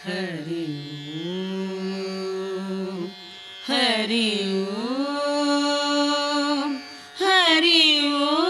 हरि ओम हरि ओम हरि ओम।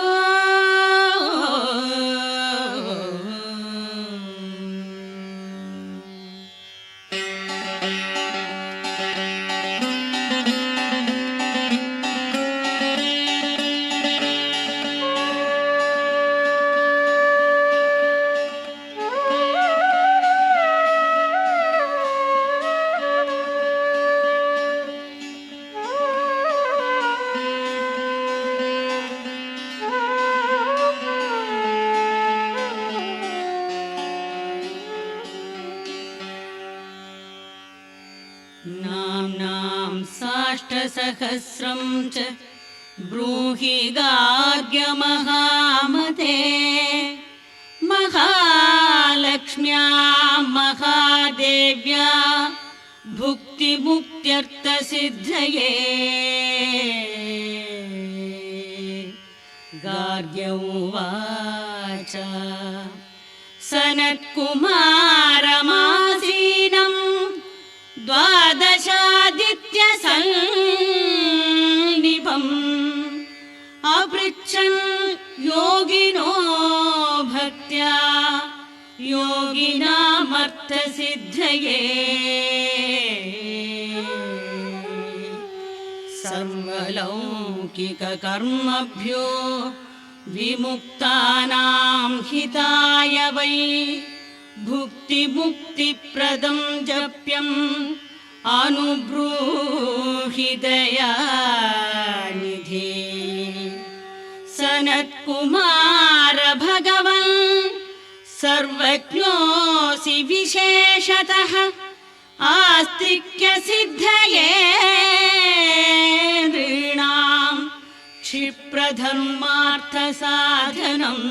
नाम्नां साष्टसहस्रं च ब्रूहि गार्ग्य महामते। महालक्ष्म्या महादेव्या भुक्तिमुक्त्यर्थसिद्धये। गार्ग्य उवाच सनत्कुमारमासीनं द्वादशादित्यसन्निभम् अपृच्छन् योगिनो भक्त्या योगिनामर्थसिद्धये। सर्वलौकिककर्मभ्यो विमुक्तानां हिताय वै भुक्तिमुक्तिप्रदं जप्यम् अनुब्रूहि दयानिधे। सनत्कुमार भगवन् सर्वज्ञोऽसि विशेषतः आस्तिक्यसिद्धये। नृणां क्षिप्रधर्मार्थसाधनम्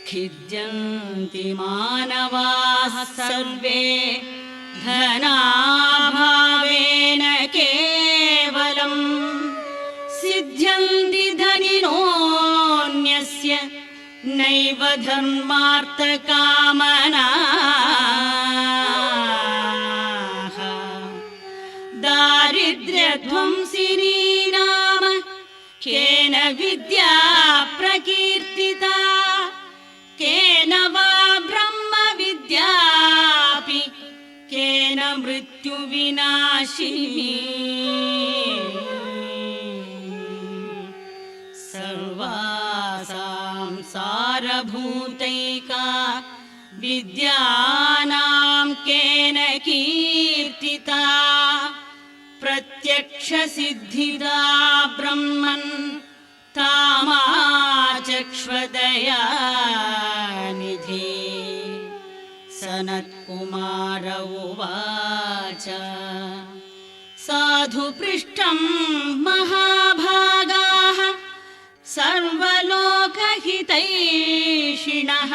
खिद्यन्ति मानवाः सर्वे धनाभावेन केवलम्। सिद्ध्यन्ति धनिनोऽन्यस्य नैव धर्मार्थकामनाः। दारिद्र्यध्वंसिनी नाम केन विद्या प्रकीर्तिता। केन वा ब्रह्मविद्यापि केन मृत्युविनाशिनी। सर्वासां सारभूतैका विद्यानां केन कीर्तिता। प्रत्यक्षसिद्धिदा ब्रह्मन् तामाचक्ष्वदयानिधे। सनत्कुमार उवाच साधु पृष्ठं महाभागाः सर्वलोकहितैषिणः।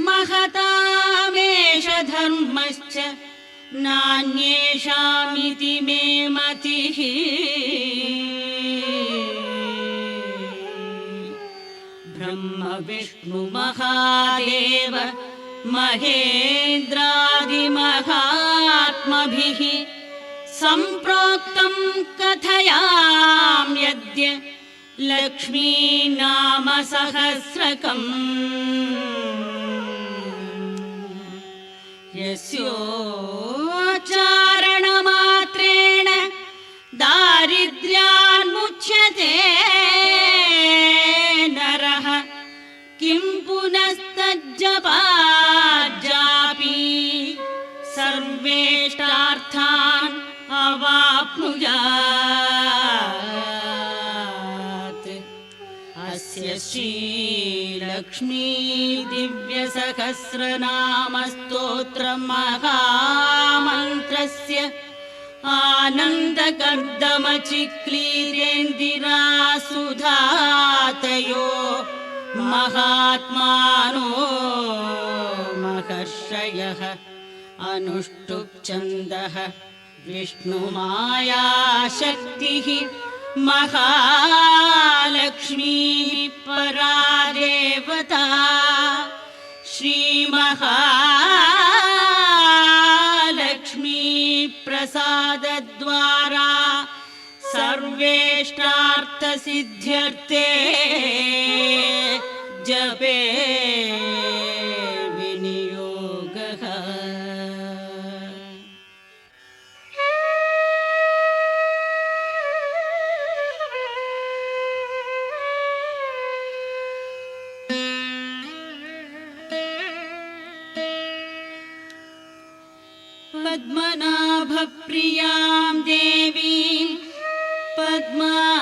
महतामेष धर्मश्च नान्येषामिति मे मतिः। ब्रह्म विष्णु महादेव महेन्द्रादिमहात्मभिः सम्प्रोक्तं कथयाम्यद्य लक्ष्मी नाम सहस्रकम्। यस्योच्चारणमात्रेण दारिद्र्यान्मुच्यते नरः। किं पुनस्तज्जपाज्जापि सर्वेष्टार्थान् अवाप्नुयात्। अस्य श्रीलक्ष्मी दिव्यसहस्रनामस्तोत्रमहामन्त्रस्य आनन्दकर्दमचिक्लीरेन्दिरासुधातयो महात्मानो महर्षयः अनुष्टुप् विष्णुमायाशक्तिः महालक्ष्मी परा देवता। श्री महालक्ष्मी प्रसादद्वारा सर्वेष्टार्थसिद्ध्यर्थे जपे विनियोगः। पद्मनाभप्रियां देवीं पद्माक्षीं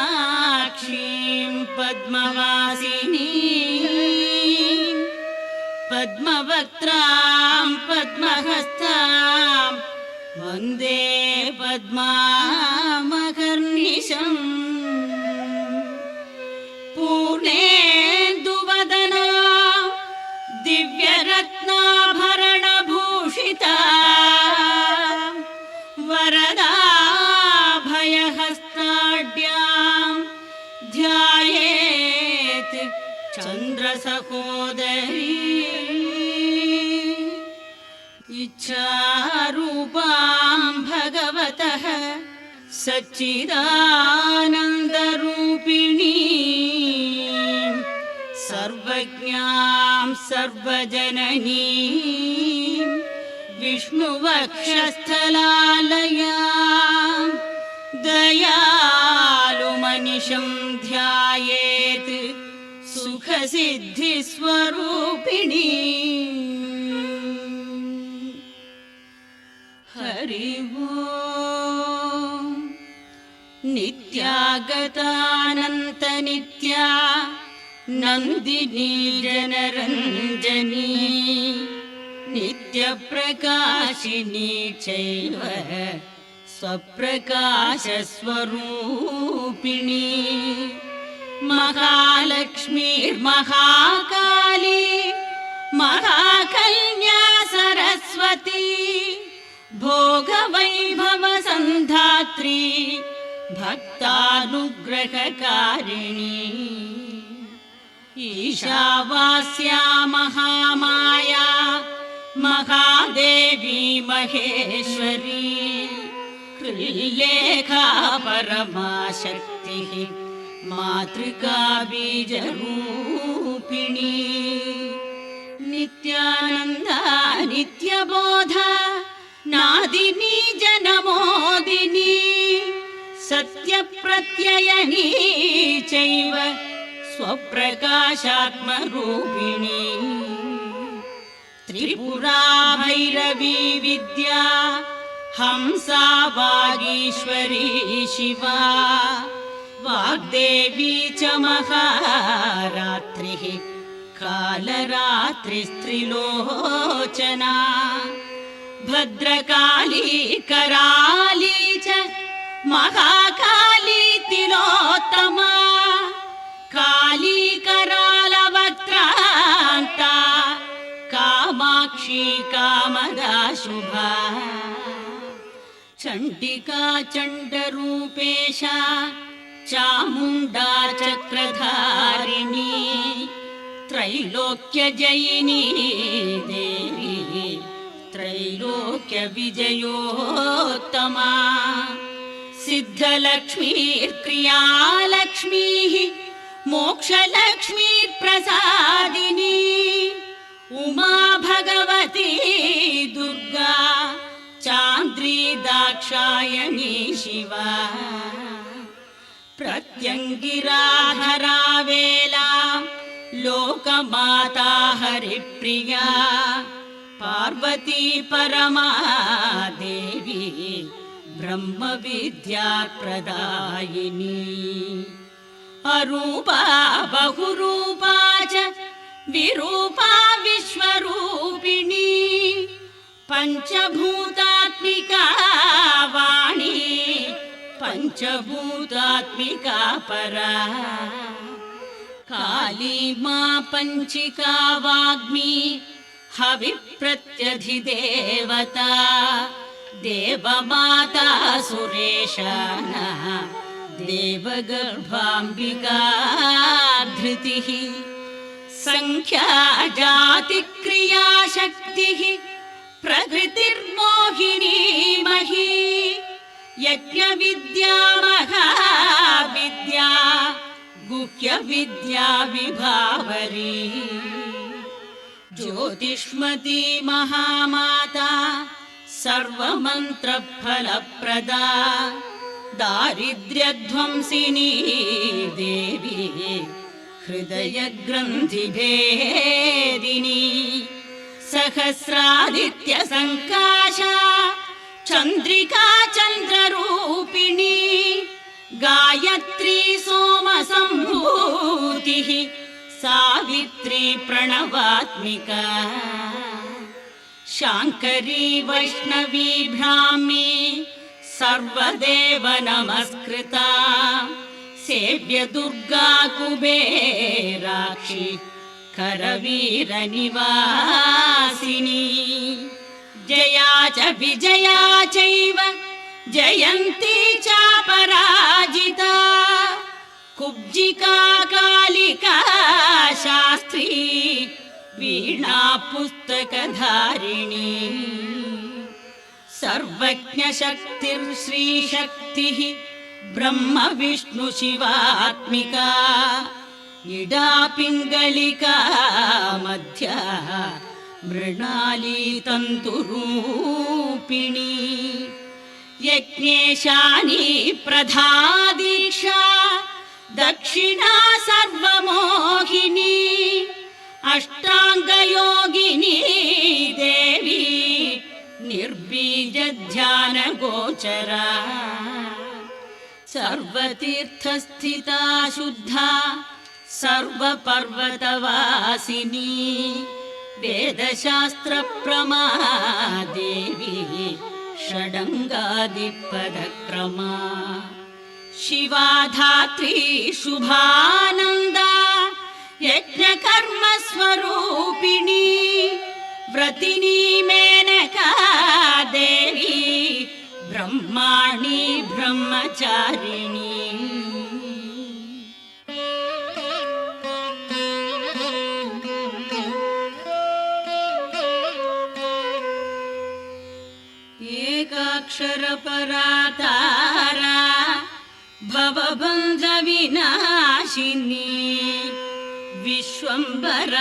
पद्मवासिनीं पद्मवक्त्रां पद्महस्तां वन्दे पद्मामहर्निशम्। पूर्णेन्दुवदना दिव्यरत्नाभरणभूषिता वरदाभयहस्ताढ्यां ध्यायेत् चन्द्रसहोदरी। इच्छारूपां भगवतः सच्चिदानन्दरूपिणी सर्वज्ञां सर्वजननीं विष्णुवक्षस्थलालयां दयालुमनिशं ध्यायेत् सुखसिद्धिस्वरूपिणी। हरि ओम्। नित्यागतानन्तनित्या नन्दिनी जनरञ्जनी नित्यप्रकाशिनी चैव स्वप्रकाशस्वरूपिणी। महालक्ष्मीर्महाकाली महाकन्या सरस्वती भोगवैभवसन्धात्री भक्तानुग्रहकारिणी। ईशावास्या महामाया महादेवी महेश्वरी त्रिलेखा परमाशक्तिः मातृका बीजरूपिणी। नित्यानन्दा नित्यबोधा नादिनी जनमोदिनी सत्यप्रत्ययनी चैव स्वप्रकाशात्मरूपिणी। त्रिपुरा भैरवी विद्या हंसा वागीश्वरी शिवा वाग्देवी च महारात्रिः कालरात्रिस्त्रिलोचना। भद्रकाली कराली च महाकाली तिलोत्तमा काली करालवक्त्रान्ता कामाक्षी कामदा शुभा। चण्डिका चण्डरूपेशा चामुण्डा चक्रधारिणी त्रैलोक्यजयिनी देवी त्रैलोक्यविजयोत्तमा। सिद्धलक्ष्मीर्क्रियालक्ष्मीः मोक्षलक्ष्मीर्प्रसादिनी उमा भगवती दुर्गा चान्द्री दाक्षायणी शिवा। प्रत्यङ्गिराधरा वेला लोकमाता हरिप्रिया पार्वती परमा देवी ब्रह्मविद्या प्रदायिनी। अरूपा बहुरूपा च विरूपा विश्वरूपिणी पञ्चभूतात्मिका वाणी पञ्चभूतात्मिका परा। काली मा पञ्चिका वाग्मी हविप्रत्यधिदेवता देवमाता सुरेशाना देवगर्भाम्बिका धृतिः। संख्या जाति क्रिया शक्तिः प्रकृतिर्मोहिनी मही यज्ञ विद्या महाविद्या गुह्य विद्या विभावरी ज्योतिष्मती महामाता सर्वमन्त्रफलप्रदा दारिद्र्यध्वंसिनी देवी हृदयग्रन्थिभेदिनी सहस्रादित्यसङ्काशा चन्द्रिका चन्द्ररूपिणी गायत्री सोमसम्भूतिः सावित्री प्रणवात्मिका शाङ्करी वैष्णवी ब्राह्मी सर्वदेव नमस्कृता सेव्य दुर्गा कुबेराक्षी करवीरनिवासिनी जया च विजया चैव जयन्ती चापराजिता कुब्जिका कालिका शास्त्री वीणा पुस्तकधारिणी सर्वज्ञशक्तिर्श्रीशक्तिः ब्रह्म विष्णु शिवात्मिका इडा पिङ्गलिका मध्या मृणाली तन्तुरूपिणी यज्ञेशानी प्रधा दीक्षा दक्षिणा सर्वमोहिनी अष्टाङ्गयोगिनी देवी निर्बीजध्यानगोचरा सर्वतीर्थस्थिता शुद्धा सर्वपर्वतवासिनी वेदशास्त्रप्रमा देवी षडङ्गादिपदक्रमा शिवा धात्री शुभानन्दा यज्ञकर्मस्वरूपिणी व्रतिनी मेनका देवी ब्रह्माणी ब्रह्मचारिणी एकाक्षरपरा तारा भवबन्धविनाशिनी विश्वम्भराधराधारा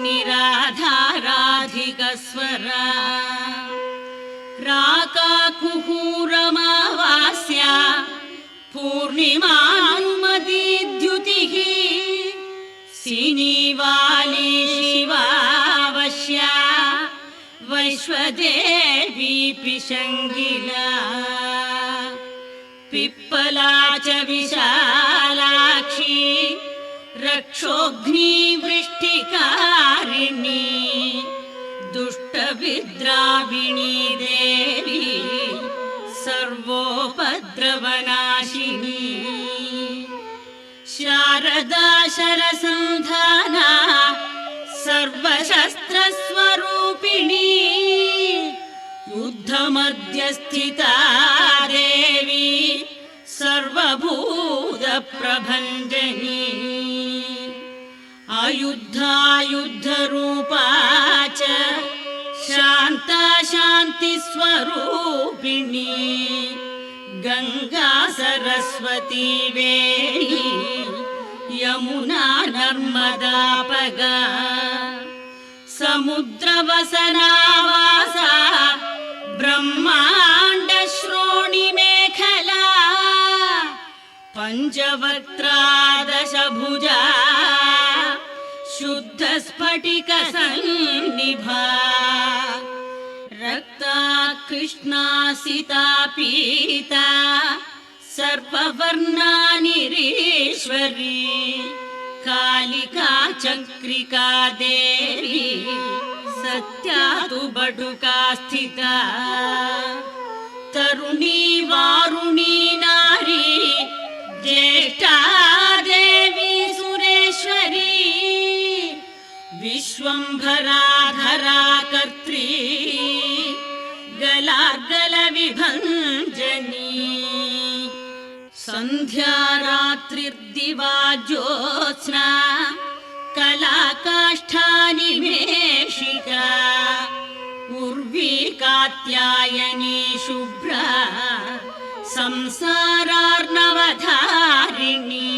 निराधाराधिकस्वरा राकाकुहूरमावास्या पूर्णिमानुमतीद्युतिः सिनीवाली शिवावश्या वैश्वदेवी पिशङ्गिला पिप्पला च विशालाक्षी रक्षोघ्नी वृष्टिकारिणी दुष्टविद्राविणी देवी सर्वोपद्रवनाशिनी शारदा शरसन्धाना सर्वशस्त्रस्वरूपिणी युद्धमध्यस्थिता देवी सर्वभूतप्रभञ्जनी अयुद्धायुद्धरूपा च शान्ता शान्तिस्वरूपिणी गङ्गा सरस्वती वेणी यमुना नर्मदापगा समुद्रवसनावासा ब्रह्माण्डश्रोणिमेखला पञ्चवक्त्रादशभुजा शुद्धस्फटिकसन्निभा रक्ता कृष्णा सिता पीता सर्ववर्णानिरीश्वरी कालिका चक्रिका देवी सत्या तु बटुका स्थिता तरुणी वारुणी नारी ज्येष्ठा देवी सुरेश्वरी विश्वम्भराधरा कर्त्री गलार्गल विभञ्जनी ಸಂಧ್ಯಾ ರಾತ್ರಿರ್ದಿವಾ ಜ್ಯೋತ್ಸ್ನಾ ಕಲಾಕಾಷ್ಠಾ ನಿಮೇಷಿಕಾ ಉರ್ವಿ ಕಾತ್ಯಾಯನಿ ಶುಭ್ರಾ ಸಂಸಾರಾರ್ಣವಧಾರಿಣಿ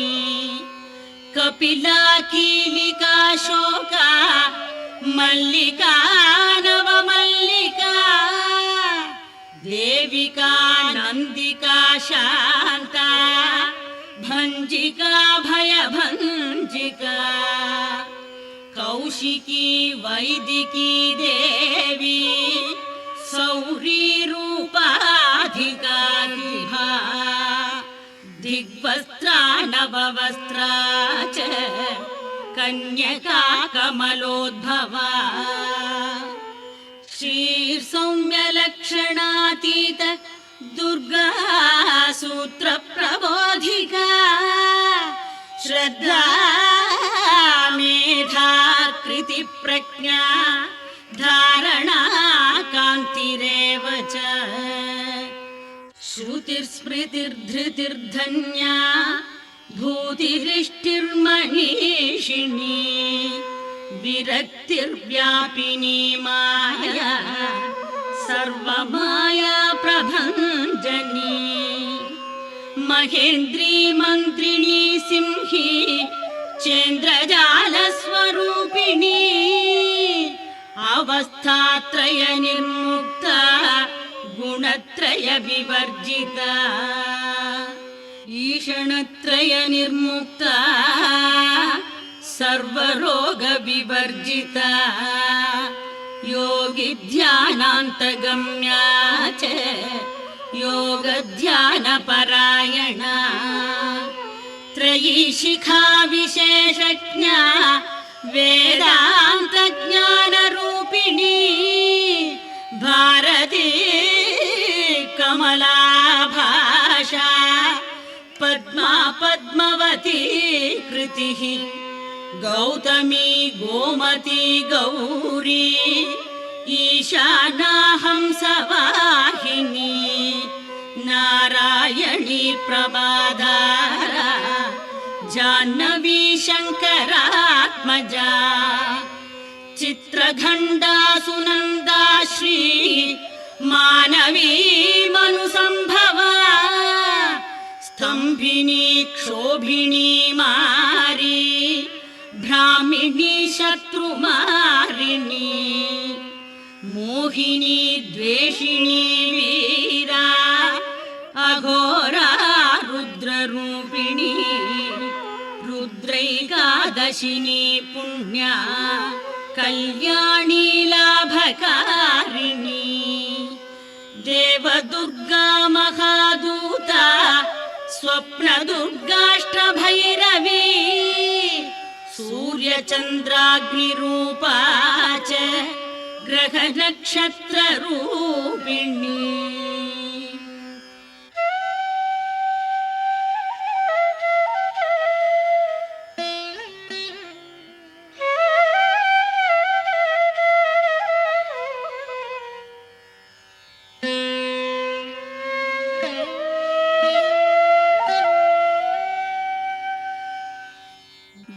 ಕಪಿಲಾ ಕೀಲಿಕಾ ಶೋಕಾ ಮಲ್ಲಿಕಾ ನವಮಲ್ಲಿಕಾ ದೇವಿಕಾ ನಂದಿಕಾ ಶಾಂತಾ ಭಂಜಿಕಾ ಭಯಭಂಜಿಕಾ ಕೌಶಿಕಿ ವೈದಿಕಿ ದೇವಿ ಸೌರಿ ರೂಪಾಧಿಕಾ ದಿಭಾ ದಿಗ್ವಸ್ತ್ರಾ ನವವಸ್ತ್ರಾ ಚ ಕನ್ಯಕಾ ಕಮಲೋದ್ಭವಾ ಶ್ರೀರ್ ಸೌಮ್ಯ ಲಕ್ಷಣಾತೀತ ದುರ್ಗಾ ಸೂತ್ರ ಪ್ರಬೋಧಿಕಾ ಶ್ರದ್ಧಾ ಮೇಧಾ ಕೃತಿ ಪ್ರಜ್ಞಾ ಧಾರಣಾ ಕಾಂತಿರೇವ ಚ ಶ್ರುತಿರ್ಸ್ಮೃತಿರ್ಧೃತಿರ್ಧನ್ಯಾ ಭೂತಿರಿಷ್ಟಿರ್ಮನೀಷಿಣಿ ವಿರಕ್ತಿರ್ವ್ಯಾಪಿನಿ ಮಾಯಾ ಸರ್ವಮಾಯಾ ಪ್ರಭಂಜನಿ ಮಹೇಂದ್ರಿ ಮಂತ್ರಿಣಿ ಸಿಂಹಿ ಚಂದ್ರಜಾಲ ಸ್ವರೂಪಿಣಿ ಅವಸ್ಥಾತ್ರಯ ನಿರ್ಮುಕ್ತ ಗುಣತ್ರಯ ವಿವರ್ಜಿತ ಈಷಣತ್ರಯ ನಿರ್ಮುಕ್ತ ಸರ್ವರೋಗ ವಿವರ್ಜಿತ ಯೋಗಿ ಧ್ಯಾನಾಂತಗಮ್ಯ ಚ ಯೋಗ ಧ್ಯಾನ ಪರಾಯಣ ತ್ರಯೀ ಶಿಖಾ ವಿಶೇಷಜ್ಞ ವೇದಾಂತ ಜ್ಞಾನ ರೂಪಿಣಿ ಭಾರತೀ ಕಮಲಾ ಭಾಷಾ ಪದ್ಮಾ ಪದ್ಮವತಿ ಕೃತಿ ಗೌತಮಿ ಗೋಮತಿ ಗೌರಿ ಈಶಾನಾ ಹಂಸವಾಹಿನಿ ನಾರಾಯಣಿ ಪ್ರಭಾಧಾರ ಜಾಹ್ನವಿ ಶಂಕರಾತ್ಮಜಾ ಚಿತ್ರಖಂಡಾ ಸುನಂದಾ ಶ್ರೀ ಮಾನವೀ ಮನುಸಂಭವ ಸ್ತಂಭಿನಿ ಕ್ಷೋಭಿಣಿ ಮಾರಿ ಭ್ರಾಮಿಣಿ ಶತ್ರುಮಾರಿಣಿ ಮೋಹಿನಿ ದ್ವೇಷಿಣಿ ವೀರಾ ಅಘೋರಾ ರುದ್ರರೂಪಿಣಿ ರುದ್ರೈಕಾದಶಿನಿ ಪುಣ್ಯಾ ಕಲ್ಯಾಣಿ ಲಾಭಕಾರಿಣಿ ದೇವದುರ್ಗಾ ಮಹಾದೂತ ಸ್ವಪ್ನ ದುರ್ಗಾಷ್ಟಭೈರವಿ ಸೂರ್ಯಚಂದ್ರಾಗ್ನಿರೂಪಾ ಚ ಗ್ರಹ ನಕ್ಷತ್ರ ರೂಪಿಣಿ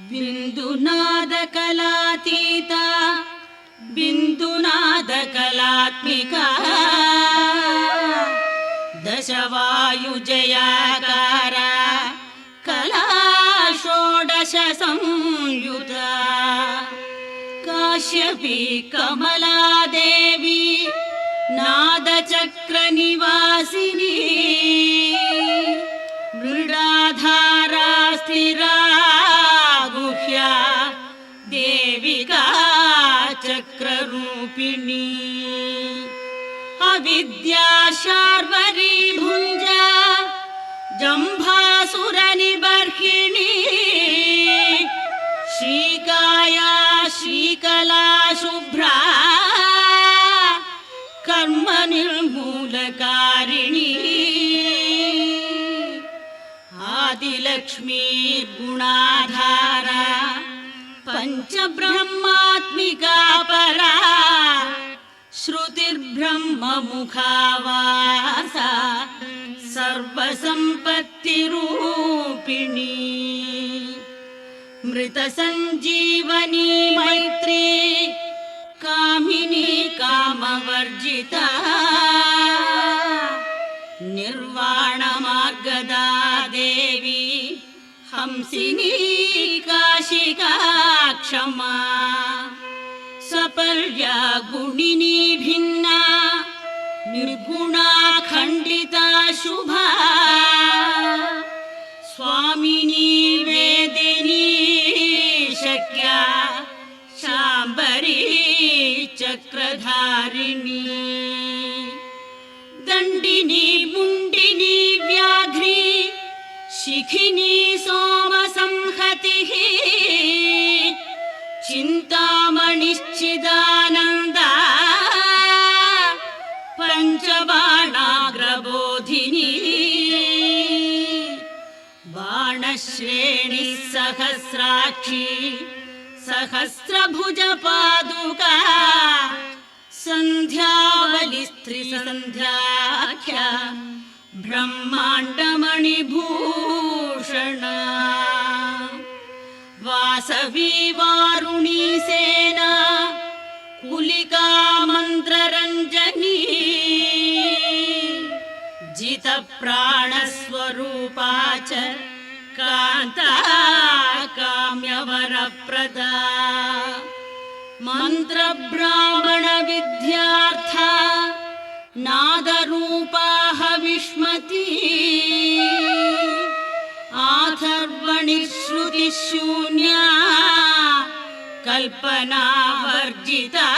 ಬಿಂದುನಾದ ಕಲಾತೀತಾ ಬಿಂದುನಾದ ಕಲಾತ್ಮಿಕಾ ದಶವಾಯುಜಯಾಕಾರ ಕಲಾ ಷೋಡಶ ಸಂಯುತ ಕಾಶ್ಯಪಿ ಕಮಲಾದೇವಿ ನಾದಚಕ್ರ ನಿವಾಸಿನಿ ಮೃಡಾಧಾರಾ ಸ್ಥಿರಾ ಗುಹ್ಯಾ ದೇವಿಕಾ ಚಕ್ರರೂಪಿಣಿ ಅವಿದ್ಯಾ ಶಾರ್ವರಿ ಭುಂಜಾ ಜಂಭಾಸುರ ನಿಬರ್ಹಿಣಿ ಶ್ರೀಕಾಯಾ ಶ್ರೀಕಲಾ ಶುಭ್ರಾ ಕರ್ಮ ನಿರ್ಮೂಲಕಾರಿಣಿ ಆದಿಲಕ್ಷ್ಮೀ ಗುಣಾಧಾರ ಪಂಚಬ್ರಹ್ಮಾತ್ಮಿಕಾ ಪರಾ ಶ್ರುತಿರ್ಬ್ರಹ್ಮ ಮುಖಾವಾಸ ಸರ್ವಸಂಪತ್ತಿರು संजीवनी मैत्री कामिनी कामवर्जिता निर्वाण मार्गदा देवी हंसिनी काशिका क्षमा सपर्या गुणिनी भिन्ना निर्गुणा खंडिता शुभा स्वामिनी वेदिनी शक्या शांबरी चक्रधारिणी दंडिनी मुंडिनी व्याघ्री शिखिनी सोमसंहतिः चिन्तामणिश्चिदानन्दा पञ्चबाणाग्रबोधिनी बाणश्रेणिः सहस्राक्षी सहस्रभुजपादुका सन्ध्यावलिस्त्रिसन्ध्याख्या ब्रह्माण्डमणिभूषणा वासवी वारुणी सेना कुलिका मन्त्ररञ्जनी जितप्राणस्वरूपा च कान्ता काम्यवरप्रदा मन्त्रब्राह्मणविद्यार्था नादरूपा हविष्मती आथर्वणिश्रुतिशून्या कल्पनावर्जिता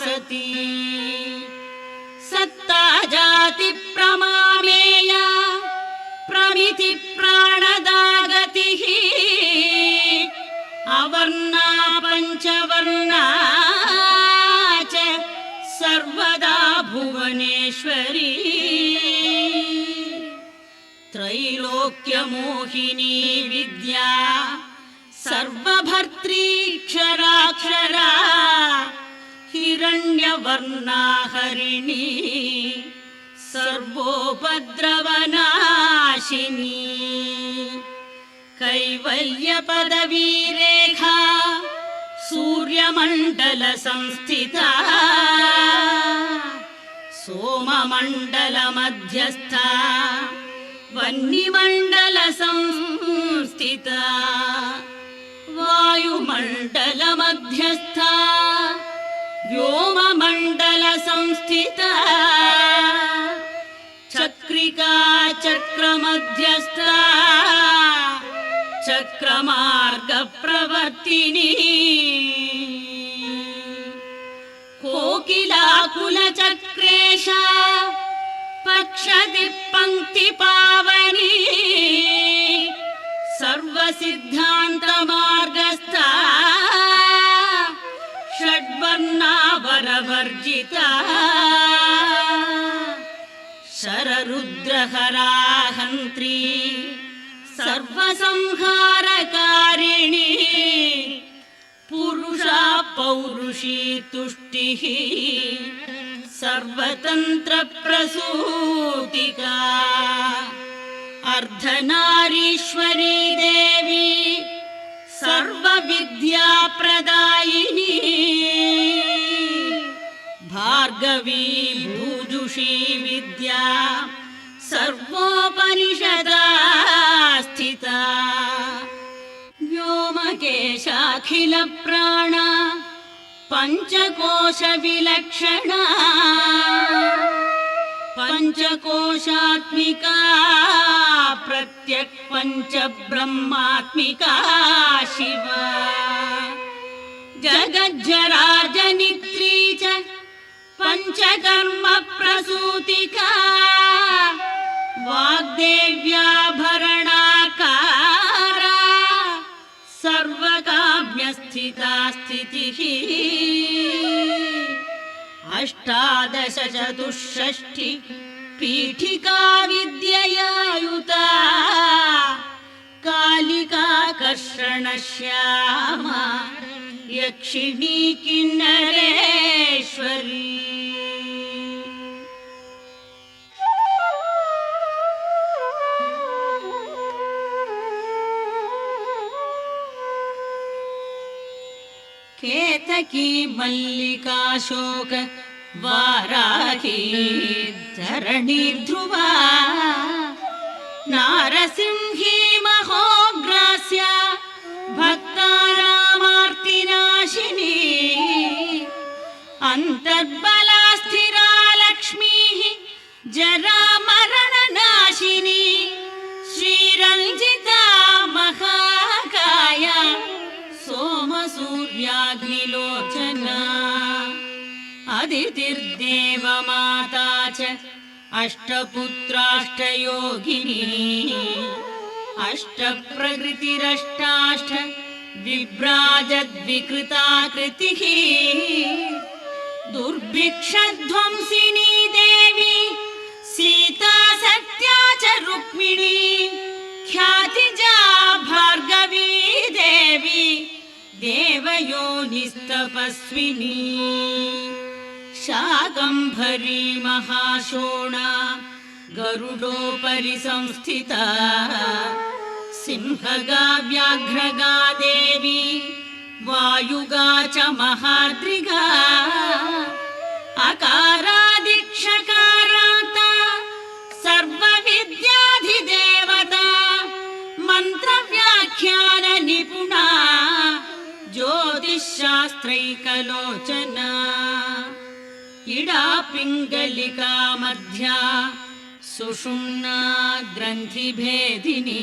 सती सत्ता जाति प्रमामेया प्रमिति प्राणदा गतिः अवर्णा पञ्चवर्णा च सर्वदा भुवनेश्वरी त्रैलोक्यमोहिनी विद्या सर्वभर्त्री क्षराक्षरा हिरण्यवर्णा हरिणी सर्वोपद्रवनाशिनी कैवल्यपदवीरेखा सूर्यमण्डलसंस्थिता सोममण्डलमध्यस्था वह्निमण्डलसंस्थिता वायुमण्डलमध्यस्था व्योममण्डलसंस्थिता चक्रिका चक्रमध्यस्था चक्रमार्गप्रवर्तिनी कोकिलाकुलचक्रेशा पक्षदिक्पङ्क्तिपावनी सर्वसिद्धान्तमार्गस्था षड्वर्णावरवर्जिता शररुद्रहराहन्त्री सर्वसंहारकारिणी पुरुषा पौरुषी तुष्टिः सर्वतन्त्रप्रसूतिका अर्धनारीश्वरी देवी सर्वविद्याप्रदायिनी भार्गवी भूजुषी विद्या सर्वोपनिषदा स्थिता व्योमकेशाखिलप्राणा पञ्चकोशविलक्षणा पञ्चकोशात्मिका प्रत्यक्पञ्चब्रह्मात्मिका शिवा जगज्जराजनित्री च पञ्चकर्मप्रसूतिका वाग्देव्याभरणाकारा सर्वकाम्यस्थिता स्थितिः अष्टादश चतुष्षष्टि पीठिका विद्ययायुता कालिका कर्षणश्यामा यक्षिणी किन्नरेश्वरी केतकी मल्लिकाशोक वाराही धरणीर्ध्रुवा नारसिंही महोग्रास्य भक्तानामार्तिनाशिनी अन्तर्बला स्थिरा लक्ष्मीः जरामरणनाशिनी श्रीरञ्जिता महाकाया सोमसूर्याग्निलोचना अदितिर्देवमाता च अष्टपुत्राष्टयोगिनी अष्टप्रकृतिरष्टाष्ट विभ्राजद्विकृताकृतिः दुर्भिक्षध्वंसिनी देवी सीता सत्या च रुक्मिणी ख्यातिजा भार्गवी देवी देवयोनिस्तपस्विनी शाकम्भरी महाशोणा गरुडोपरि संस्थिता सिंहगा व्याघ्रगा देवी वायुगा च महाद्रिगा अकारादिक्षकारान्ता सर्वविद्याधिदेवता मन्त्रव्याख्यान निपुणा ज्योतिश्शास्त्रैकलोचना इडा पिङ्गलिका मध्या सुषुम्ना ग्रन्थिभेदिनी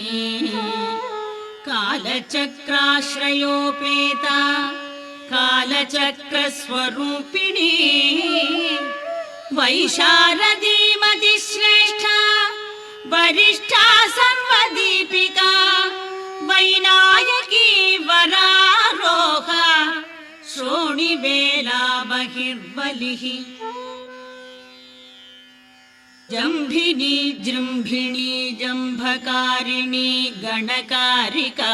कालचक्राश्रयोपेता कालचक्रस्वरूपिणी वैशारदीमतिश्रेष्ठा वरिष्ठा सर्वदीपिका वैनायकी वरारोहा श्रोणिवेला बहिर्बलिः जम्भिनी जृम्भिणी जम्भकारिणी गणकारिका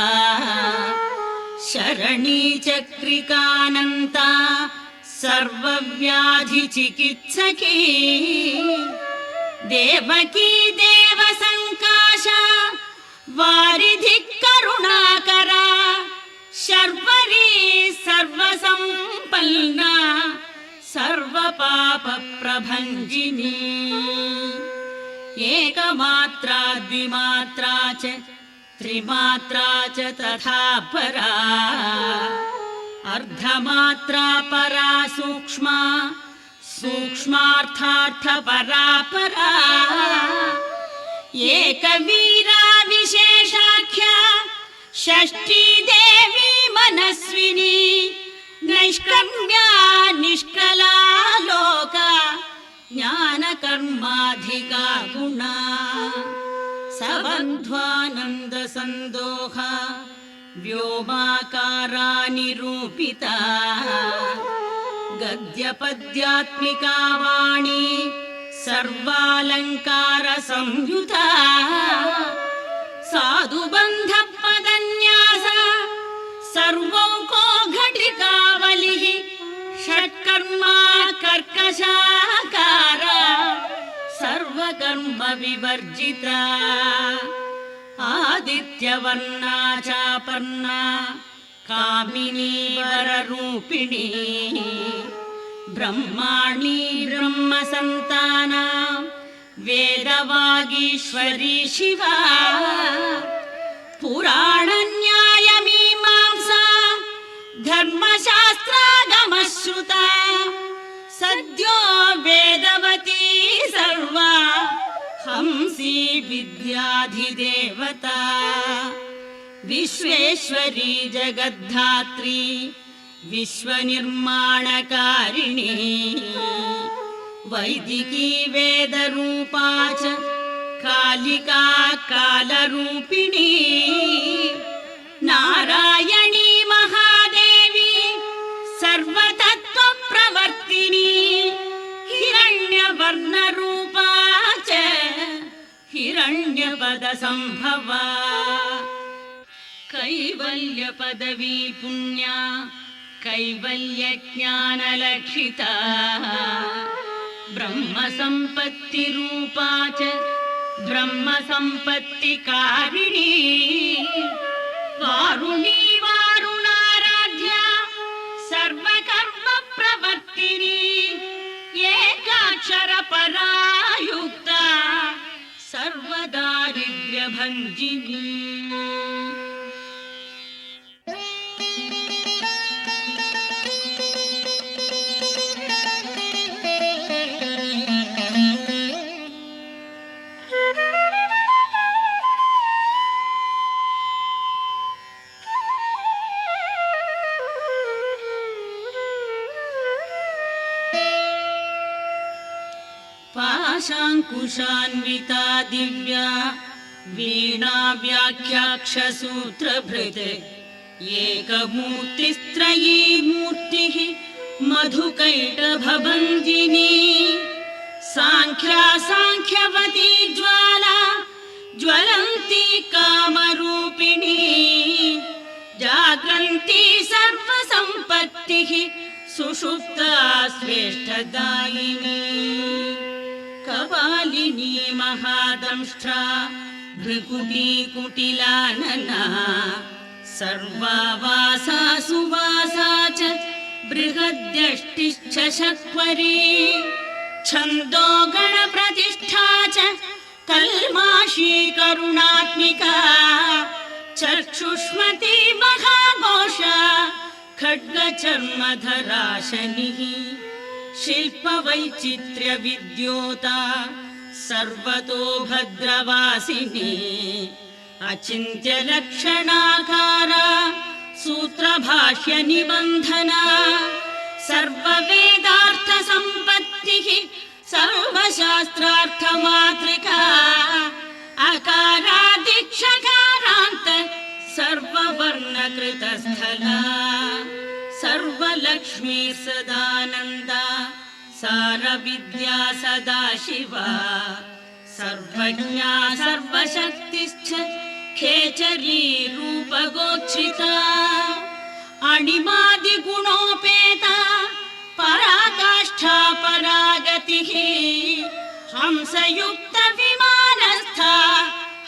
शरणी चक्रिकानन्ता सर्वव्याधिचिकित्सकी देवकी देवसङ्काशा वारिधि करुणाकरा शर्वरी सर्वसम्पन्ना सर्वपापप्रभञ्जिनी एकमात्रा द्विमात्रा च त्रिमात्रा च तथा परा अर्धमात्रा परा सूक्ष्मा सूक्ष्मार्थार्थपरा परा एकवीरा विशेषाख्या षष्ठी देवी मनस्विनी नैष्कर्म्या निष्कला लोका ज्ञानकर्माधिका गुणा सबन्ध्वानन्दसन्दोहा व्योमाकारा निरूपिता गद्यपद्यात्मिका वाणी सर्वालङ्कार संयुता साधुबन्धपदन्यास सर्वौको घटिकावलिः षट्कर्मा कर्कशाकार सर्वकर्म विवर्जिता आदित्यवर्णा चापर्णा कामिनी वररूपिणी ब्रह्माणी ब्रह्मसन्ताना वेदवागीश्वरी शिवा पुराणन्यायमीमांसा धर्मशास्त्रागमश्रुता सद्यो वेदवती सर्वा हंसी विद्याधिदेवता विश्वेश्वरी जगद्धात्री विश्वनिर्माणकारिणी वैदिकी वेदरूपा च कालिका कालरूपिणी नारायणी महादेवी सर्वतत्त्वप्रवर्तिनी हिरण्यवर्णरूपा च हिरण्यपदसम्भवा कैवल्यपदवी पुण्या कैवल्यज्ञानलक्षिता ब्रह्मसम्पत्तिरूपा च ब्रह्मसम्पत्तिकारिणी वारुणी वारुणाराध्या परायुक्ता सर्वदारिद्र्यभञ्जिनी पाशाङ्कुशान्विता दिव्या वीणा व्याख्याक्षसूत्रभृत् एकमूर्तिस्त्रयी मूर्तिः मधुकैटभभञ्जिनी साङ्ख्या साङ्ख्यवती ज्वाला ज्वलन्ती कामरूपिणी जाग्रन्ती सर्वसम्पत्तिः सुषुप्ता श्रेष्ठदायिनी कपालिनी महादंष्ट्रा भृकुटी कुटिलानना सर्वावासा सुवासा च बृहद्यष्टिश्च शक्वरी छन्दो गणप्रतिष्ठा च कल्माशी करुणात्मिका चक्षुष्मती महाघोषा खड्गचर्मधरा शनिः शिल्पवैचित्र्यविद्योता सर्वतो भद्रवासिनी अचिन्त्यलक्षणाकारा सूत्रभाष्यनिबन्धना सर्ववेदार्थसम्पत्तिः सर्वशास्त्रार्थमातृका अकारादिक्षकारान्त सर्ववर्णकृतस्थला सर्वलक्ष्मी सदानन्दा सारविद्या सदाशिवा सर्वज्ञा सर्वशक्तिश्च खेचरी रूपगोच्छिता अणिमादिगुणोपेता पराकाष्ठा परागतिः हंसयुक्तविमानस्था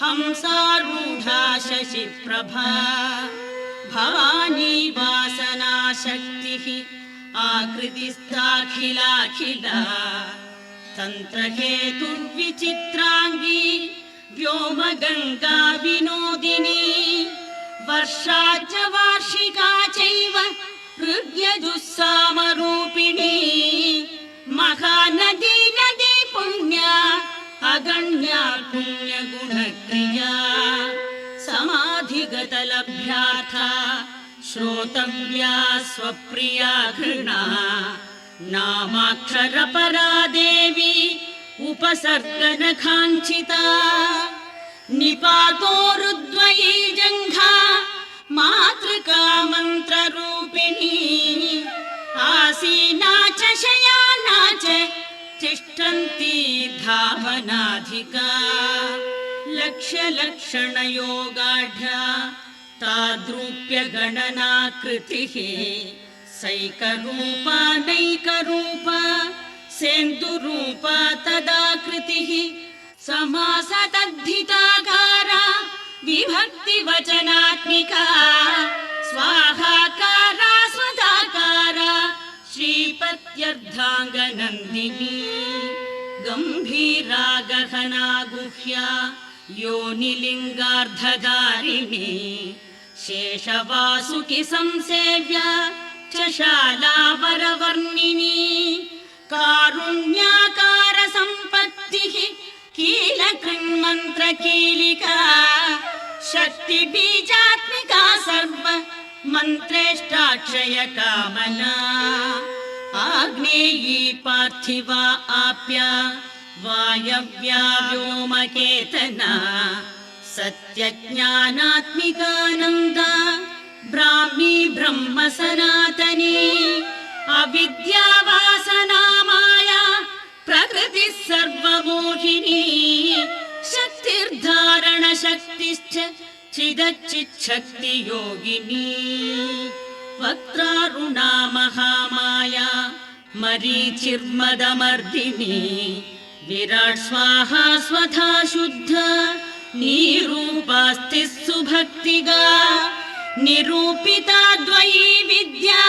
हंसारूढा शशिप्रभा भवानी वासनाशक्तिः आकृतिस्थाखिलाखिला तन्त्रहेतुर्विचित्राङ्गी व्योमगङ्गा विनोदिनी वर्षा च वार्षिका चैव ऋग्यजुस्सामरूपिणी महानदी नदी पुण्या अगण्या पुण्यगुणक्रिया समाधिगतलभ्यार्था श्रोतव्या स्वप्रिया घृणा नामाक्षरपरा देवी उपसर्गनखाञ्चिता निपातोरुद्वयी जङ्घा मातृका मन्त्ररूपिणी आसीना च शयाना च तिष्ठन्ती धावनाधिका लक्ष्यलक्षणयोगाढ्या ताद्रूप्यगणनाकृतिः सैकरूपा नैकरूपा सेन्दुरूपा तदाकृतिः समासतद्धिताकारा विभक्तिवचनात्मिका स्वाहाकारा स्वधाकारा श्रीपत्यर्धाङ्गनन्दिनी गम्भीरा गहना गुह्या योनिलिङ्गार्धधारिणी शेषवासुकि संसेव्या च शालावरवर्णिनी कारुण्याकार सम्पत्तिः कीलकृन्मन्त्रकीलिका शक्तिबीजात्मिका सर्व मन्त्रेष्टाक्षय कामना आग्नेयी पार्थिवा आप्या वायव्या व्योमकेतना सत्यज्ञानात्मिकानन्दा ब्राह्मी ब्रह्म सनातनी अविद्यावासना माया प्रकृतिः सर्वमोहिनी शक्तिर्धारण शक्तिश्च चिदच्चिच्छक्ति योगिनी वक्त्रारुणा महामाया मरीचिर्मदमर्दिनी विराट् स्वाहा स्वधा शुद्ध निरूपास्ति सुभक्तिगा निरूपिता द्वयी विद्या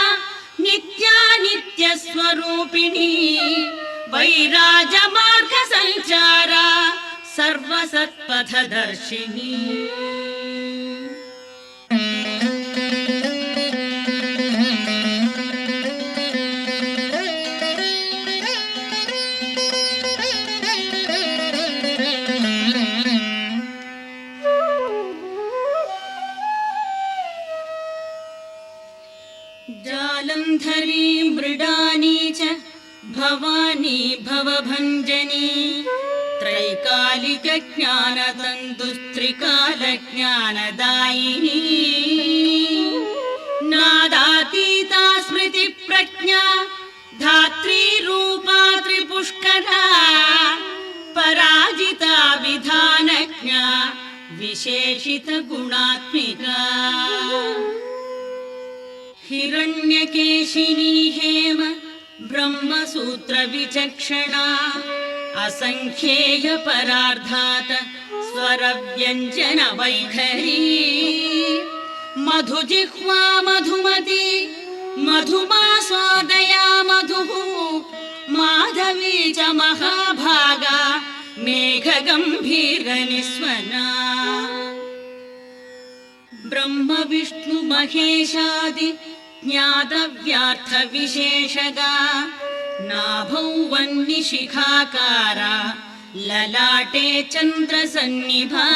नित्या नित्यस्वरूपिणी वैराजमार्ग संचारा सर्वसत्पथदर्शिनी जालन्धरी मृडानी च भवानी भवभञ्जनी त्रैकालिक ज्ञानतन्तुस्त्रिकाल ज्ञानदायिनी नादातीता स्मृति प्रज्ञा धात्री रूपा त्रिपुष्करा पराजिता विधानज्ञा विशेषित गुणात्मिका हिरण्यकेशिनी हेम ब्रह्मसूत्र विचक्षणा असंख्येय परार्धात स्वर व्यंजन वैखरी मधुजिह्वा मधुमती मधुमास्वादया मधुः माधवी च महाभागा मेघगम्भीर निस्वना ब्रह्म विष्णु महेशादि ज्ञातव्यार्थ विशेषगा नाभौ वह्निशिखाकारा ललाटे चन्द्रसन्निभा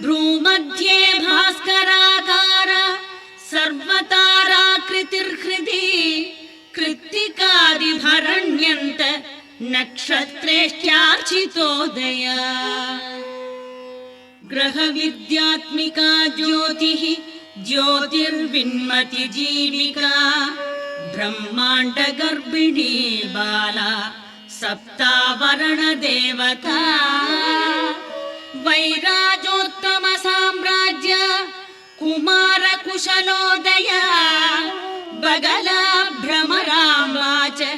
भ्रूमध्ये भास्कराकार सर्वताराकृतिर्हृदि कृत्तिकादिभरण्यन्त नक्षत्रेष्ट्यार्चितोदया ग्रह विद्यात्मिका ज्योतिः ज्योतिर्विन्मति जीविका ब्रह्मांड गर्भिणी बाला सप्तावरण देवता वैराजोत्तम साम्राज्य कुमार कुशलोदया बगला भ्रमराम्बा च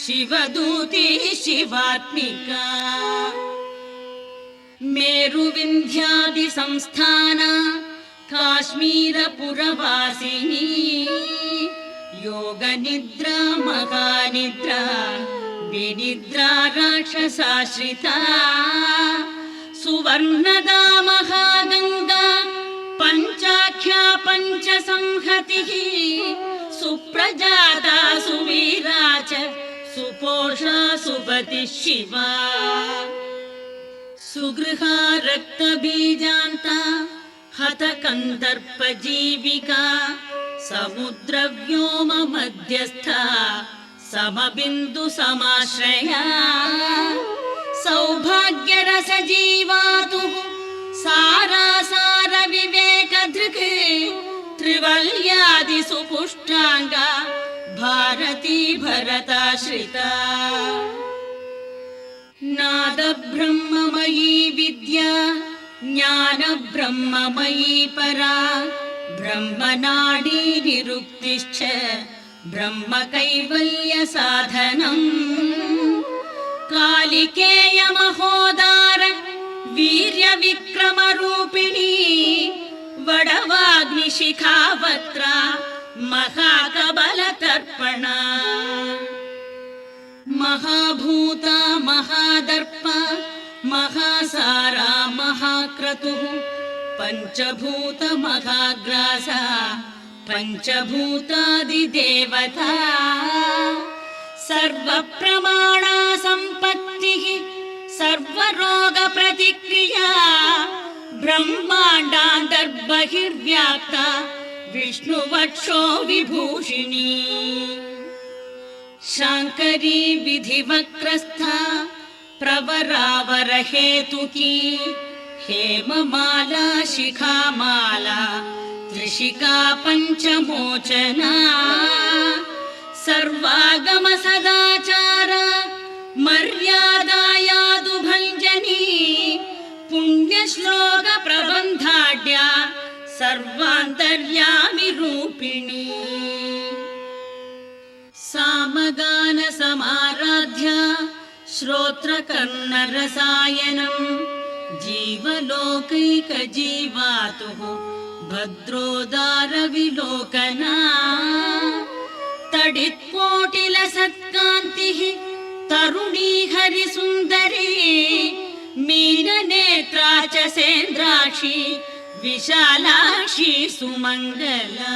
शिवदूती शिवात्मिका मेरुविन्ध्यादि संस्थान काश्मीर पुरवासिनी योग निद्रा महानिद्रा विनिद्रा राक्षसाश्रिता सुवर्णदा महागंगा पंचाख्या पंच संहतिः सुप्रजाता सुवीरा च सुपोषा सुपति शिवा सुगृहा रक्तबीजान्ता हतकन्दर्प जीविका समुद्र व्योम मध्यस्था समबिन्दु समाश्रया सौभाग्य रस जीवातुः सारासार विवेक धृक् त्रिवल्यादि सुपुष्टांगा भारती भरताश्रिता नाद ब्रह्ममयी विद्या ज्ञान ब्रह्ममयी परा ब्रह्मनाडी निरुक्तिश्च ब्रह्म कैवल्य साधनम् कालिकेय महोदार वीर्य विक्रम रूपिणी वडवाग्निशिखावत्रा महाकबल तर्पणा महाभूता महादर्प महासारा महाक्रतुः पंचभूत महाग्रासा पंचभूतादिदेवता सर्वप्रमाणा संपत्तिः सर्वरोग प्रतिक्रिया ब्रह्माण्डान्तर्बहिर्व्याप्ता विष्णुवक्षो विभूषिणी शांकरी विधिवक्रस्था प्रवरावर हेतुकी हेममाला शिखामाला त्रिशिका पंचमोचना सर्वागम सदाचार मर्यादायादुभञ्जनी पुण्यश्लोक प्रबन्धाढ्या सर्वान्तर्यामि रूपिणी सामगान समाराध्या श्रोत्रकर्णरसायनम् जीवलोकैक जीवातुः भद्रोदार विलोकना तडित्कोटिल सत्कान्तिः तरुणी हरिसुन्दरी मीननेत्रा च सेन्द्राक्षी विशालाक्षी सुमङ्गला।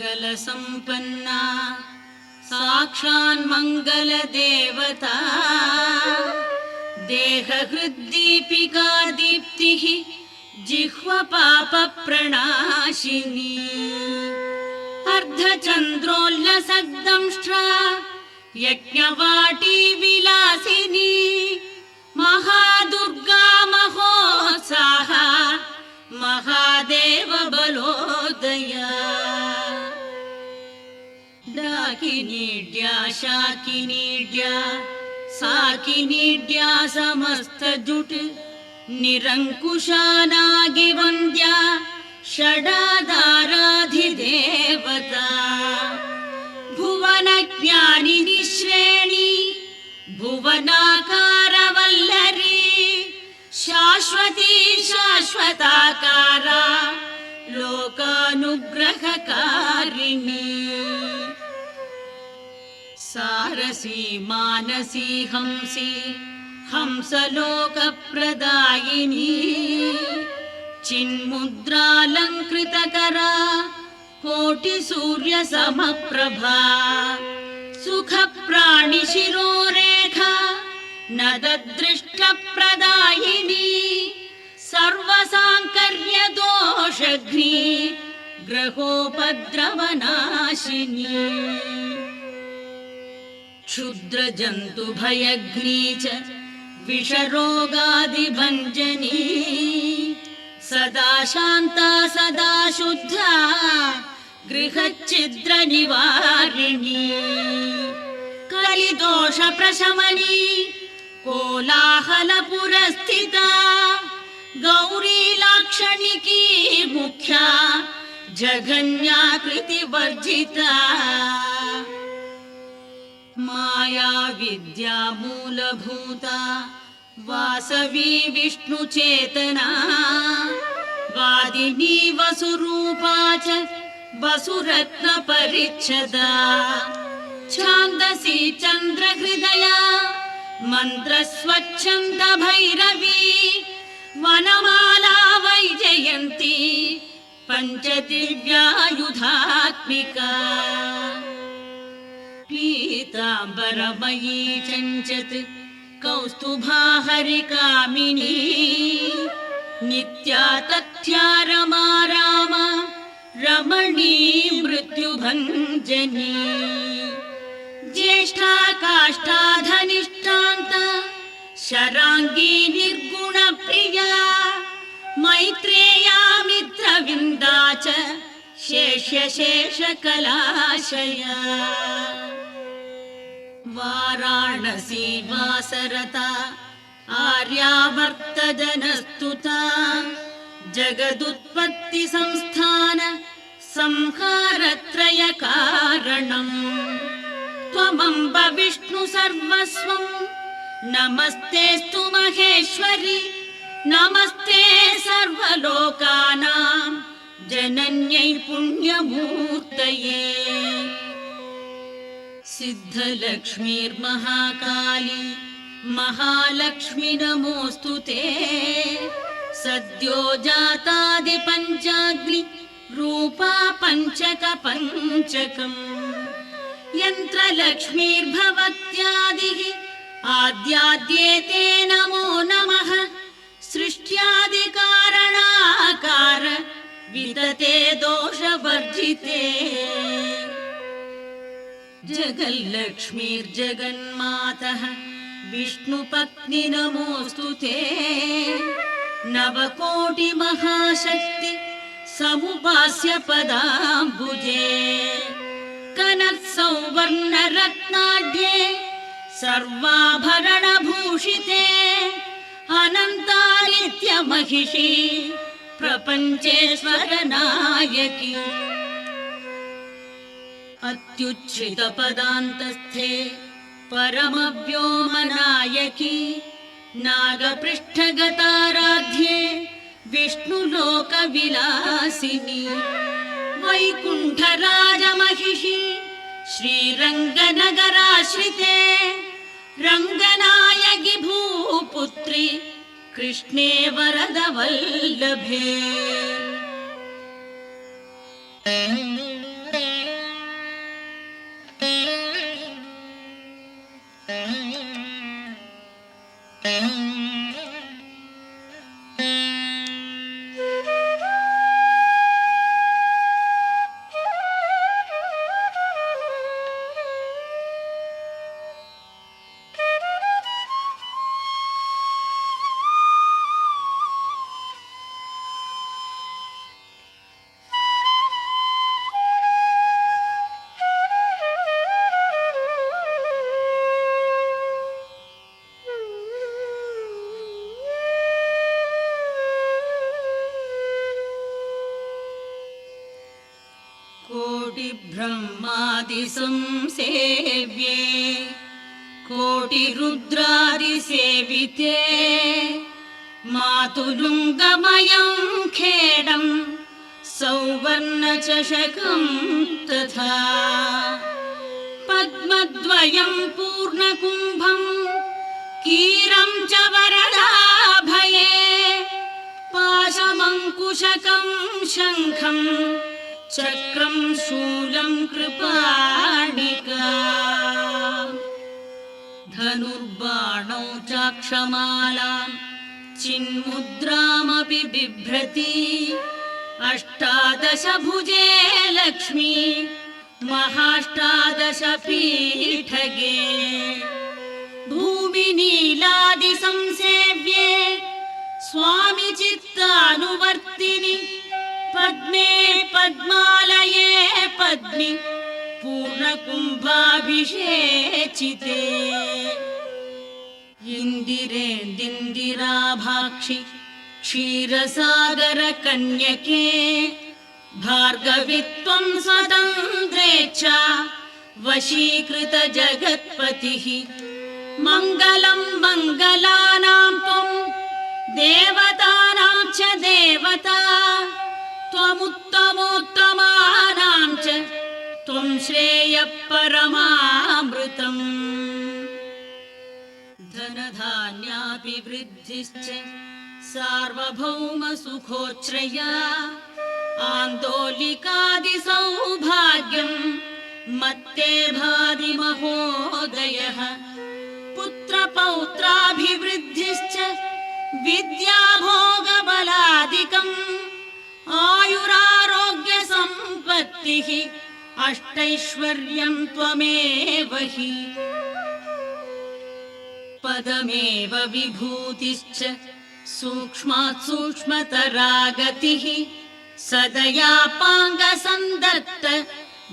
सर्वमङ्गलसम्पन्ना साक्षान्मङ्गलदेवता देहहृद्दीपिका दीप्तिः जिह्वपापप्रणाशिनी अर्धचन्द्रोल्लसद्दंष्ट्रा यज्ञवाटी विलासिनी महादुर्गा महोत्साहा महादेव बलोदया डाकिनीड्या शाकिनीड्या साकिनीड्या समस्तजुट निरङ्कुशानागिवन्द्या षडाधाराधिदेवता भुवनज्ञानिनि श्रेणी भुवनाकारवल्लरी शाश्वती शाश्वताकारा लोकानुग्रहकारिणी सारसी मानसी हंसी हंसलोकप्रदायिनी चिन्मुद्रालङ्कृतकरा कोटिसूर्यसमप्रभा सुखप्राणिशिरोरेखा नददृष्टप्रदायिनी सर्वसाङ्कर्यदोषघ्नी ग्रहोपद्रवनाशिनी क्षुद्रजन्तुभयघ्नी च विषरोगादिभञ्जनी सदा शान्ता सदा शुद्धा गृहच्छिद्रनिवारिणी कलिदोषप्रशमनी कोलाहलपुरस्थिता गौरी लाक्षणिकी मुख्या जघन्याकृतिवर्जिता माया विद्या मूलभूता वासवी विष्णुचेतना वादिनी वसुरूपा च वसुरत्नपरिच्छदा छान्दसी चन्द्रहृदया मन्त्रस्वच्छन्द भैरवी वनमाला वैजयन्ती पञ्चदिव्यायुधात्मिका पीताम्बरमयी चञ्चत् कौस्तुभा हरिकामिनी नित्या तथ्या रमा रामा रमणी मृत्युभञ्जनी ज्येष्ठा काष्ठा धनिष्ठान्ता शराङ्गी निर्गुणप्रिया मैत्रेया मित्रविन्दा च शेष्यशेषकलाशया वाराणसी वासरता आर्यावर्तजनस्तुता जगदुत्पत्ति संस्थान संहारत्रयकारणम् त्वमम्ब विष्णु सर्वस्वं नमस्तेस्तु महेश्वरि नमस्ते सर्वलोकानां जनन्यै पुण्यमूर्तये सिद्धलक्ष्मीर्महाकाली महालक्ष्मी नमोऽस्तु ते सद्यो जातादिपञ्चाग्नि रूपा पञ्चकपञ्चकम् यन्त्रलक्ष्मीर्भवत्यादिः आद्याद्येते नमो नमः सृष्ट्यादिकारणाकार विदते दोषवर्जिते जगल्लक्ष्मीर्जगन्मातः विष्णुपत्नी नमोऽस्तु ते नवकोटिमहाशक्ति समुपास्य पदाम्बुजे कनत्सौवर्णरत्नाढ्ये सर्वाभरणभूषिते अनन्तानित्यमहिषी प्रपञ्चेश्वरनायकी अत्युच्छ्रितपदान्तस्थे परमव्योमनायकी नागपृष्ठगताराध्ये विष्णुलोकविलासिनी वैकुण्ठराजमहिषी श्रीरङ्गनगराश्रिते रङ्गनायकि भूपुत्री कृष्णे वरदवल्लभे ब्रह्मादिसंसेव्ये कोटिरुद्रादिसेविते मातुलुङ्गमयं खेडं सौवर्णचषकं तथा पद्मद्वयं पूर्णकुम्भं कीरं च वरदाभये पाशमङ्कुशकं शङ्खं चक्रं शूलं कृपाणिका धनुर्बाणौ चाक्षमालां चिन्मुद्रामपि बिभ्रति अष्टादशभुजे लक्ष्मी महाष्टादशपीठगे भूमिनीलादिसंसेव्ये स्वामि चित्तानुवर्तिनि पद्मे पद्मालये पद्मि पूर्णकुम्भाभिषेचिते इन्दिरेन्दिराभाक्षि क्षीरसागरकन्यके भार्गवित्वं स्वतन्त्रेच्छा वशीकृतजगत्पतिः मङ्गलं मङ्गलानां त्वं देवतानां च देवता त्वमुत्तमोत्तमानां च त्वं श्रेयः परमामृतम् धनधान्याभिवृद्धिश्च सार्वभौमसुखोच्छ्रया आन्दोलिकादिसौभाग्यं मत्ते भाति महोदयः पुत्रपौत्राभिवृद्धिश्च विद्याभोगबलादिकम् आयुरारोग्यसम्पत्तिः अष्टैश्वर्यं त्वमेव हि पदमेव विभूतिश्च सूक्ष्मात् सूक्ष्मतरा गतिः सदयापाङ्गसन्दत्त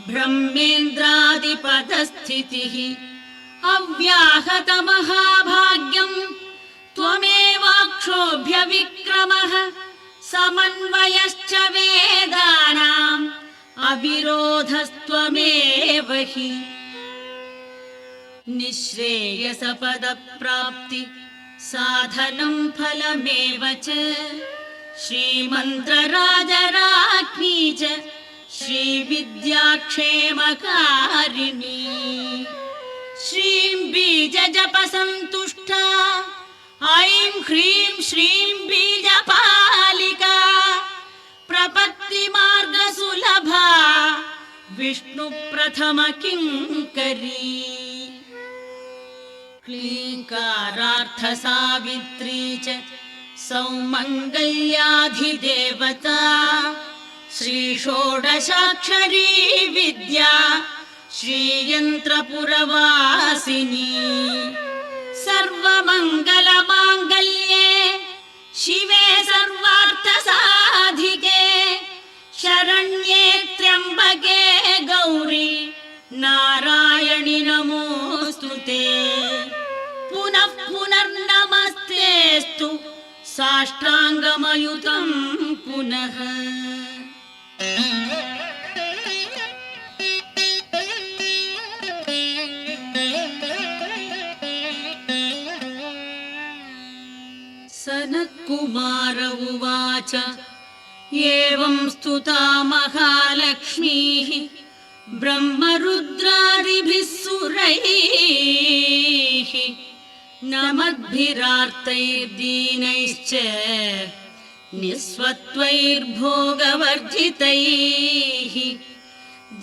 ब्रह्मेन्द्रादिपदस्थितिः अव्याहतमहाभाग्यं त्वमेवाक्षोभ्यविक्रमः समन्वयश्च वेदानाम् अविरोधस्त्वमेव हि निःश्रेयसपदप्राप्ति साधनं फलमेव च श्रीमन्त्रराजराज्ञी च श्रीविद्याक्षेमकारिणी श्रीं बीजजपसन्तुष्टा ऐं ह्रीं श्रीं बीजपालिका प्रपत्तिमार्गसुलभा विष्णुप्रथमकिङ्करी क्लीङ्कारार्थसावित्री च सौमङ्गल्याधिदेवता श्रीषोडशाक्षरी विद्या श्रीयन्त्रपुरवासिनी सर्वमङ्गलमाङ्गल्ये शिवे सर्वार्थसाधिके शरण्ये त्र्यम्बके गौरी नारायणि नमोऽस्तु ते। पुनः पुनर्नमस्तेऽस्तु साष्टाङ्गमयुतं पुनः। सनत्कुमार उवाच एवं स्तुता महालक्ष्मीः ब्रह्मरुद्रादिभिः सुरैः नमद्भिरार्तैर्दीनैश्च निःस्वत्वैर्भोगवर्जितैः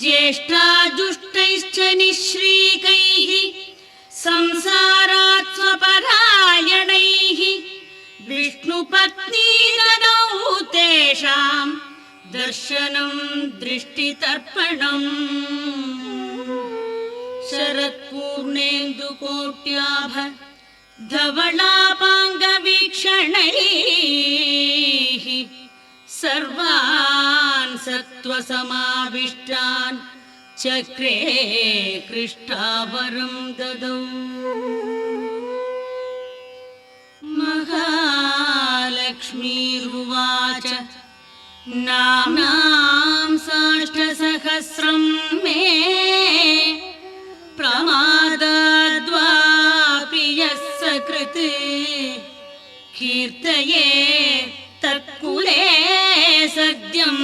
ज्येष्ठाजुष्टैश्च निःश्रीकैः संसारात् स्वपरायणैः विष्णुपत्नी ददौ तेषां दर्शनं दृष्टितर्पणम्। शरत्पूर्णेन्दुकोट्याभ धवलापाङ्गवीक्षणैः सर्वान् सत्त्वसमाविष्टान् चक्रे कृष्णावरं ददौ। महालक्ष्मीरुवाच नाम्नां साष्टसहस्रं मे प्रमादाद्वापि यः सकृत् कीर्तये तत्कुले सद्यं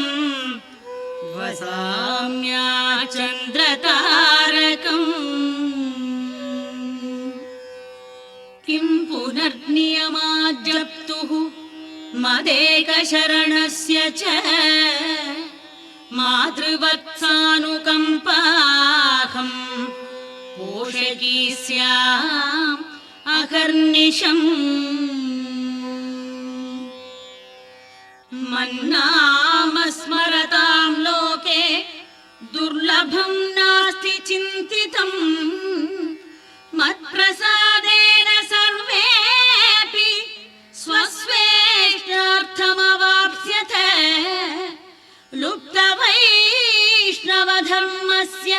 वसाम्याचन्द्रतारकम्। किं पुनर्नियमाज्जप्तुः मदेकशरणस्य च मातृवत्सानुकम्पाहं पोषकी स्याम् अहर्निशम्। मन्नाम स्मरतां लोके दुर्लभं नास्ति चिन्तितम् मत्प्रसादेन सर्वेऽपि स्वस्वेष्टार्थमवाप्स्यथ। लुप्तवैष्णवधर्मस्य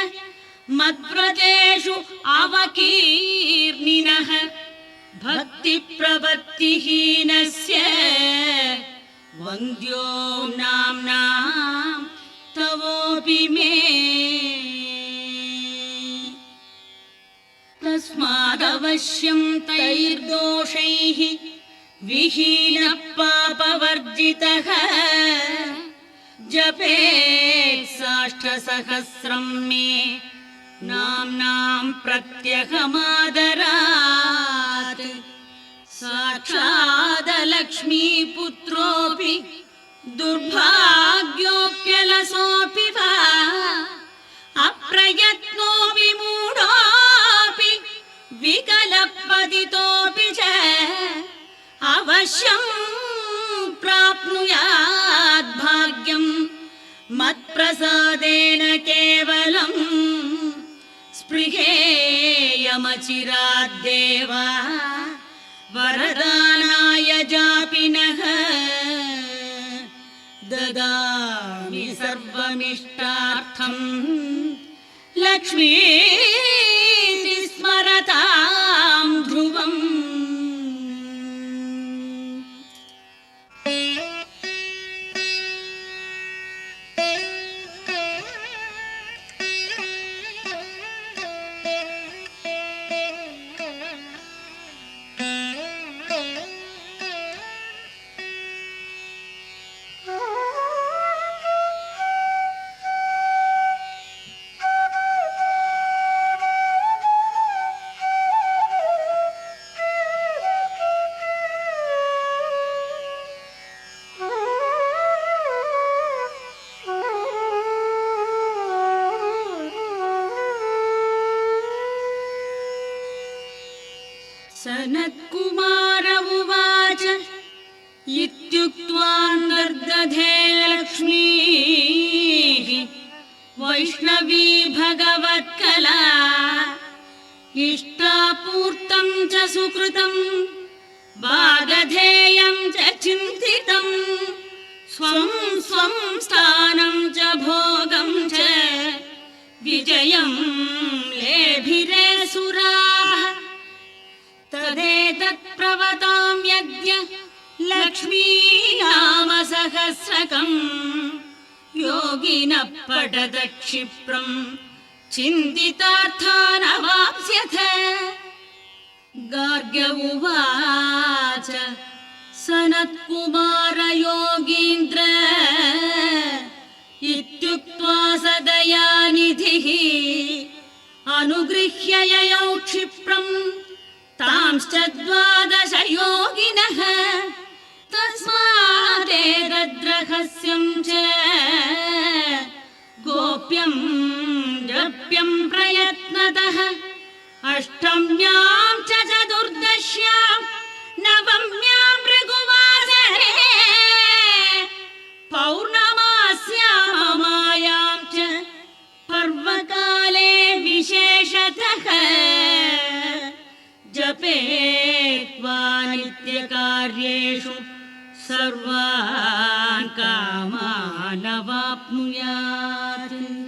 मद्व्रजेषु अवकीर्णिनः भक्तिप्रपत्तिहीनस्य वन्द्यो नाम्नां तवोऽपि मे। तस्मादवश्यं तैर्दोषैः विहीनः पापवर्जितः जपेत् साष्टसहस्रं मे नाम्नां प्रत्यहमादरात्। साक्षादलक्ष्मीपुत्रोऽपि दुर्भाग्योऽप्यलसोऽपि वा अप्रयत्नोऽपि मूढोऽपि विकलपतितोऽपि च अवश्यं प्राप्नुयात् भाग्यं मत्प्रसादेन केवलं। स्पृहेयमचिराद्देव वरदानाय जापिनः ददामि सर्वमिष्टार्थं लक्ष्मीति स्मरतां ध्रुवम्। सनत्कुमार उवाच इत्युक्त्वा निर्दधे लक्ष्मीः वैष्णवी भगवत्कला इष्टापूर्तं च सुकृतं वागधेयं च चिन्तितं स्वं स्वं स्थानं च भोगं च विजयं लेभिरे सुराः तदेतत् प्रवतां यज्ञ लक्ष्मीनाम सहस्रकम् योगिनः पठत क्षिप्रं चिन्तितार्थानवाप्स्यथ गार्ग्य उवाच सनत्कुमार योगीन्द्र इत्युक्त्वा स दयानिधिः अनुगृह्य ययौ क्षिप्रं तांश्च 12 योगिनः तस्मादेतद्रहस्यं च गोप्यं जप्यं प्रयत्नतः अष्टम्यां च चतुर्दश्यां नवम्यां भृगुवासरे पौर्णमास्यामायां च पर्वकाले विशेषतः जपेत्वा नित्यकार्येषु सर्वान् कामानवाप्नुयात्।